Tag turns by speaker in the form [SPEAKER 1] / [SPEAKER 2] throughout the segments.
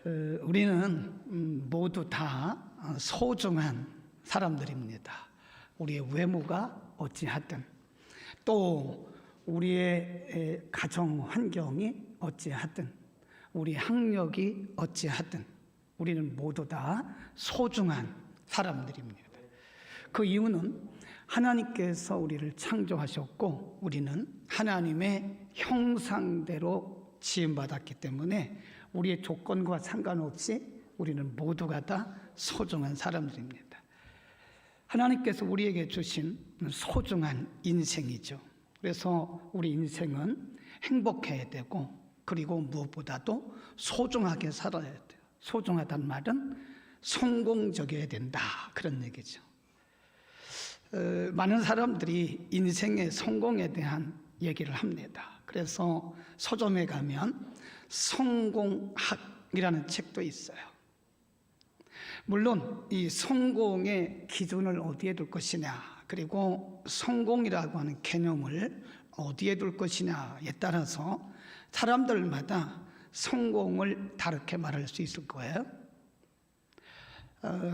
[SPEAKER 1] 우리는 모두 다 소중한 사람들입니다. 우리의 외모가 어찌하든 또 우리의 가정 환경이 어찌하든 우리 학력이 어찌하든 우리는 모두 다 소중한 사람들입니다. 그 이유는 하나님께서 우리를 창조하셨고 우리는 하나님의 형상대로 지음받았기 때문에 우리의 조건과 상관없이 우리는 모두가 다 소중한 사람들입니다. 하나님께서 우리에게 주신 소중한 인생이죠. 그래서 우리 인생은 행복해야 되고 그리고 무엇보다도 소중하게 살아야 돼요. 소중하다는 말은 성공적이어야 된다 그런 얘기죠. 많은 사람들이 인생의 성공에 대한 얘기를 합니다. 그래서 서점에 가면 성공학이라는 책도 있어요. 물론 이 성공의 기준을 어디에 둘 것이냐 그리고 성공이라고 하는 개념을 어디에 둘 것이냐에 따라서 사람들마다 성공을 다르게 말할 수 있을 거예요.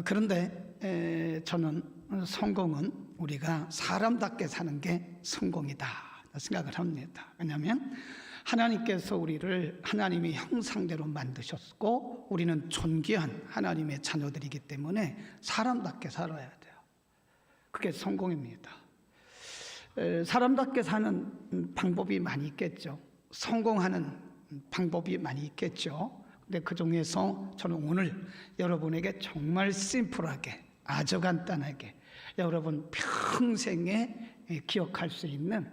[SPEAKER 1] 그런데 저는 성공은 우리가 사람답게 사는 게 성공이다 생각을 합니다. 왜냐하면 하나님께서 우리를 하나님의 형상대로 만드셨고 우리는 존귀한 하나님의 자녀들이기 때문에 사람답게 살아야 돼요. 그게 성공입니다. 사람답게 사는 방법이 많이 있겠죠. 성공하는 방법이 많이 있겠죠. 근데 그 중에서 저는 오늘 여러분에게 정말 심플하게 아주 간단하게 여러분 평생에 기억할 수 있는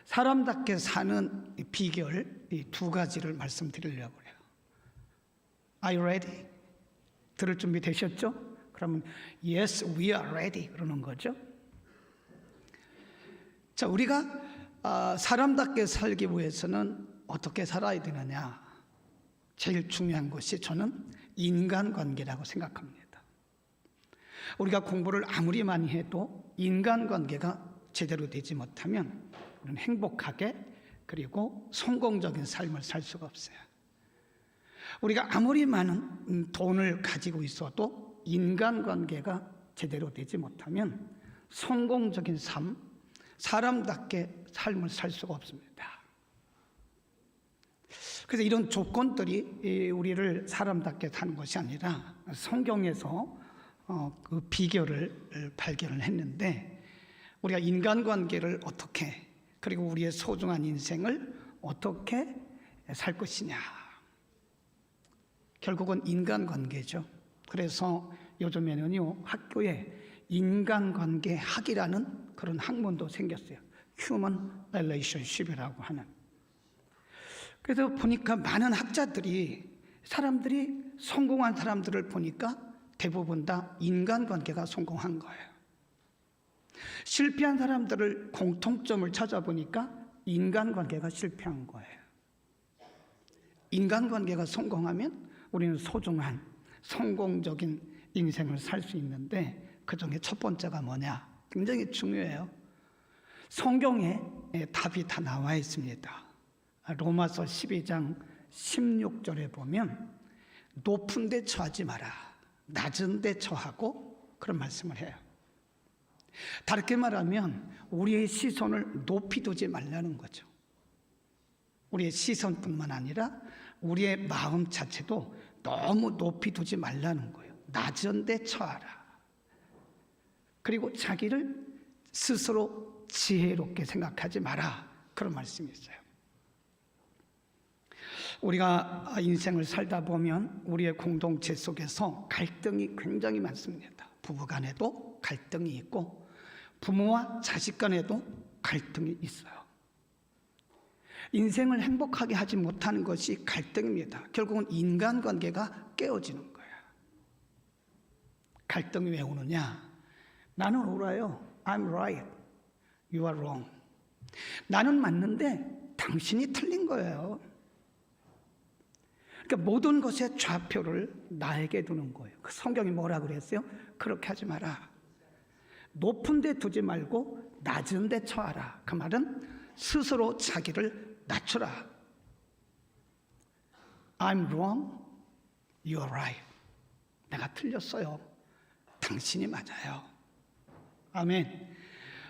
[SPEAKER 1] 사람답게 사는 비결 이 두 가지를 말씀드리려고 해요. Are you ready? 들을 준비 되셨죠? 그러면 Yes, we are ready 그러는 거죠. 자, 우리가 사람답게 살기 위해서는 어떻게 살아야 되느냐? 제일 중요한 것이 저는 인간관계라고 생각합니다. 우리가 공부를 아무리 많이 해도 인간관계가 제대로 되지 못하면 우리는 행복하게 그리고 성공적인 삶을 살 수가 없어요. 우리가 아무리 많은 돈을 가지고 있어도 인간관계가 제대로 되지 못하면 성공적인 삶, 사람답게 삶을 살 수가 없습니다. 그래서 이런 조건들이 우리를 사람답게 사는 것이 아니라 성경에서 그 비결을 발견을 했는데 우리가 인간관계를 어떻게 그리고 우리의 소중한 인생을 어떻게 살 것이냐 결국은 인간관계죠. 그래서 요즘에는요 학교에 인간관계학이라는 그런 학문도 생겼어요. Human Relationship이라고 하는. 그래서 보니까 많은 학자들이 사람들이 성공한 사람들을 보니까 대부분 다 인간관계가 성공한 거예요. 실패한 사람들을 공통점을 찾아보니까 인간관계가 실패한 거예요. 인간관계가 성공하면 우리는 소중한 성공적인 인생을 살 수 있는데 그중에 첫 번째가 뭐냐? 굉장히 중요해요. 성경에 답이 다 나와 있습니다. 로마서 12장 16절에 보면 높은 데 처하지 마라. 낮은 데 처하고 그런 말씀을 해요. 다르게 말하면 우리의 시선을 높이 두지 말라는 거죠. 우리의 시선뿐만 아니라 우리의 마음 자체도 너무 높이 두지 말라는 거예요. 낮은 데 처하라. 그리고 자기를 스스로 지혜롭게 생각하지 마라. 그런 말씀이 있어요. 우리가 인생을 살다 보면 우리의 공동체 속에서 갈등이 굉장히 많습니다. 부부 간에도 갈등이 있고 부모와 자식 간에도 갈등이 있어요. 인생을 행복하게 하지 못하는 것이 갈등입니다. 결국은 인간관계가 깨어지는 거예요. 갈등이 왜 오느냐? 나는 옳아요. I'm right. You are wrong. 나는 맞는데 당신이 틀린 거예요. 그러니까 모든 것의 좌표를 나에게 두는 거예요. 그 성경이 뭐라 그랬어요? 그렇게 하지 마라. 높은 데 두지 말고 낮은 데 처하라. 그 말은 스스로 자기를 낮추라. I'm wrong, You're right. 내가 틀렸어요. 당신이 맞아요. 아멘.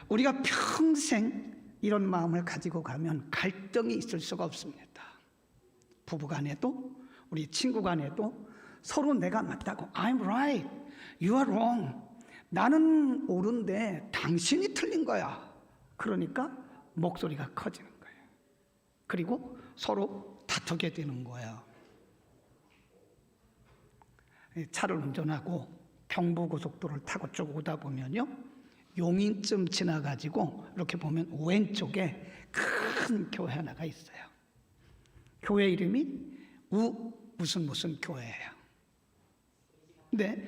[SPEAKER 1] 우리가 평생 이런 마음을 가지고 가면 갈등이 있을 수가 없습니다. 부부간에도 우리 친구간에도 서로 내가 맞다고 I'm right, you are wrong. 나는 옳은데 당신이 틀린 거야. 그러니까 목소리가 커지는 거예요. 그리고 서로 다투게 되는 거예요. 차를 운전하고 경부고속도로를 타고 쭉 오다 보면요, 용인쯤 지나가지고 이렇게 보면 왼쪽에 큰 교회 하나가 있어요. 교회 이름이 무슨 교회예요. 근데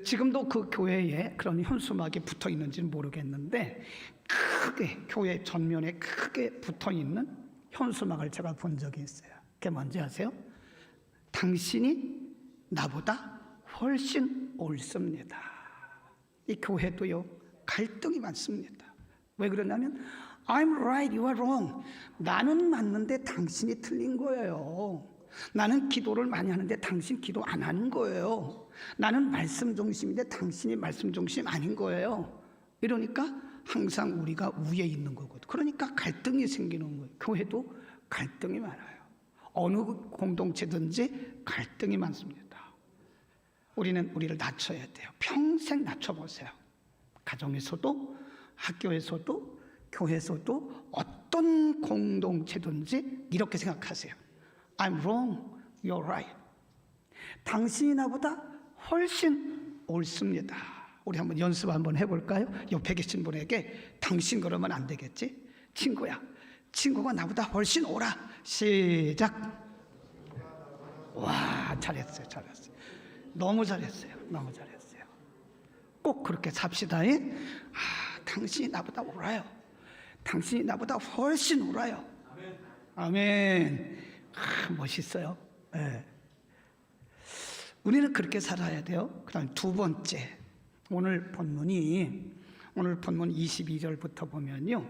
[SPEAKER 1] 지금도 그 교회에 그런 현수막이 붙어 있는지는 모르겠는데 크게 교회 전면에 크게 붙어 있는 현수막을 제가 본 적이 있어요. 그게 뭔지 아세요? 당신이 나보다 훨씬 옳습니다. 이 교회도요, 갈등이 많습니다. 왜 그러냐면 I'm right, you are wrong. 나는 맞는데 당신이 틀린 거예요. 나는 기도를 많이 하는데 당신 기도 안 하는 거예요. 나는 말씀 중심인데 당신이 말씀 중심 아닌 거예요. 이러니까 항상 우리가 위에 있는 거거든요. 그러니까 갈등이 생기는 거예요. 교회도 갈등이 많아요. 어느 공동체든지 갈등이 많습니다. 우리는 우리를 낮춰야 돼요. 평생 낮춰보세요. 가정에서도 학교에서도 교회에서도 어떤 공동체든지 이렇게 생각하세요. I'm wrong, you're right. 당신이 나보다 훨씬 옳습니다. 우리 한번 연습 한번 해볼까요? 옆에 계신 분에게 당신 그러면 안 되겠지? 친구야, 친구가 나보다 훨씬 옳아. 시작. 와, 잘했어요. 너무 잘했어요. 꼭 그렇게 삽시다. 당신이 나보다 옳아요. 당신이 나보다 훨씬 옳아요. 아멘. 멋있어요. 네. 우리는 그렇게 살아야 돼요. 그 다음에 두 번째, 오늘 본문 22절부터 보면요,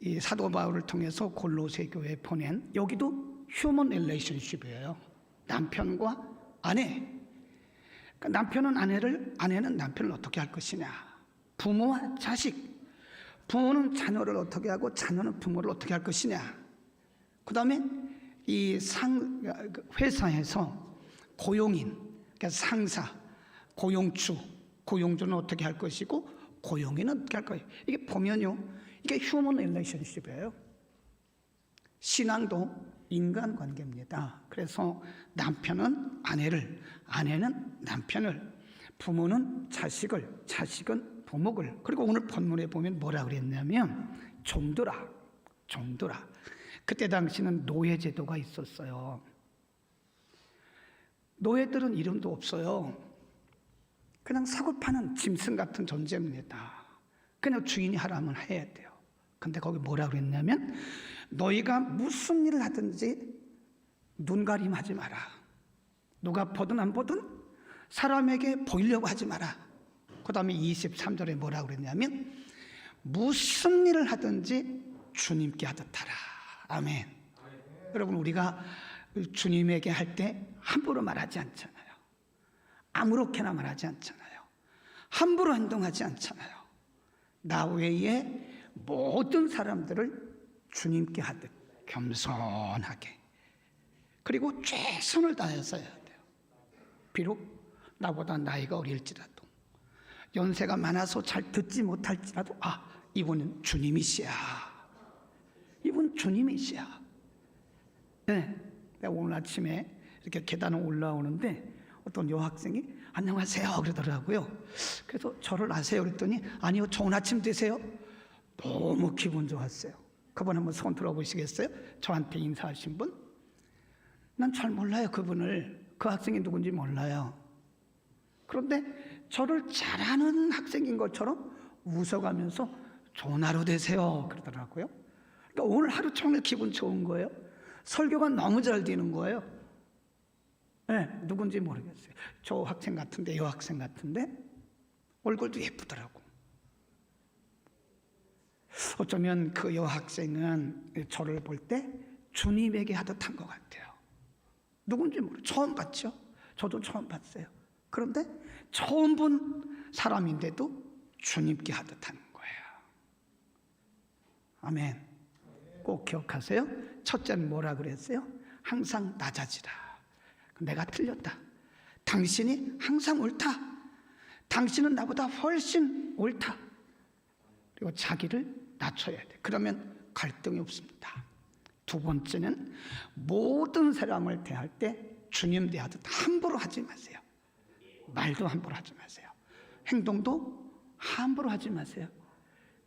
[SPEAKER 1] 이 사도 바울을 통해서 골로새 교회에 보낸, 여기도 휴먼 릴레이션십이에요. 남편과 아내. 그러니까 남편은 아내는 남편을 어떻게 할 것이냐. 부모와 자식. 부모는 자녀를 어떻게 하고 자녀는 부모를 어떻게 할 것이냐. 그 다음에 이 회사에서 고용인, 그러니까 상사, 고용주는 어떻게 할 것이고 고용인은 어떻게 할 거예요. 이게 보면요, 이게 휴먼 릴레이션십이에요. 신앙도 인간관계입니다. 그래서 남편은 아내를, 아내는 남편을, 부모는 자식을, 자식은 부모를. 그리고 오늘 본문에 보면 뭐라 그랬냐면 종들아. 그때 당시는 노예제도가 있었어요. 노예들은 이름도 없어요. 그냥 사고 파는 짐승 같은 존재입니다. 그냥 주인이 하라면 해야 돼요. 근데 거기 뭐라 그랬냐면 너희가 무슨 일을 하든지 눈가림하지 마라. 누가 보든 안 보든 사람에게 보이려고 하지 마라. 그 다음에 23절에 뭐라 그랬냐면 무슨 일을 하든지 주님께 하듯 하라. 아멘. 여러분, 우리가 주님에게 할 때 함부로 말하지 않잖아요. 아무렇게나 말하지 않잖아요. 함부로 행동하지 않잖아요. 나 외에 모든 사람들을 주님께 하듯 겸손하게, 그리고 최선을 다해서 해야 돼요. 비록 나보다 나이가 어릴지라도, 연세가 많아서 잘 듣지 못할지라도, 이분은 주님이시야. 이분 주님이시야. 네, 내가 오늘 아침에 이렇게 계단을 올라오는데 어떤 여학생이 안녕하세요 그러더라고요. 그래서 저를 아세요 그랬더니 아니요, 좋은 아침 되세요. 너무 기분 좋았어요. 그분 한번 손 들어보시겠어요? 저한테 인사하신 분? 난 잘 몰라요, 그분을. 그 학생이 누군지 몰라요. 그런데 저를 잘하는 학생인 것처럼 웃어가면서 좋은 하루 되세요 그러더라고요. 그러니까 오늘 하루 종일 기분 좋은 거예요. 설교가 너무 잘 되는 거예요. 네, 누군지 모르겠어요. 저 학생 같은데, 여학생 같은데 얼굴도 예쁘더라고. 어쩌면 그 여학생은 저를 볼 때 주님에게 하듯 한 것 같아요. 누군지 모르고 처음 봤죠. 저도 처음 봤어요. 그런데 처음 본 사람인데도 주님께 하듯 하는 거예요. 아멘. 꼭 기억하세요. 첫째는 뭐라 그랬어요? 항상 낮아지라. 내가 틀렸다. 당신이 항상 옳다. 당신은 나보다 훨씬 옳다. 그리고 자기를 낮춰야 돼. 그러면 갈등이 없습니다. 두 번째는 모든 사람을 대할 때 주님 대하듯 함부로 하지 마세요. 말도 함부로 하지 마세요. 행동도 함부로 하지 마세요.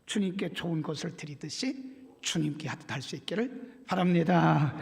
[SPEAKER 1] 주님께 좋은 것을 드리듯이 주님께 하듯 할 수 있기를 바랍니다.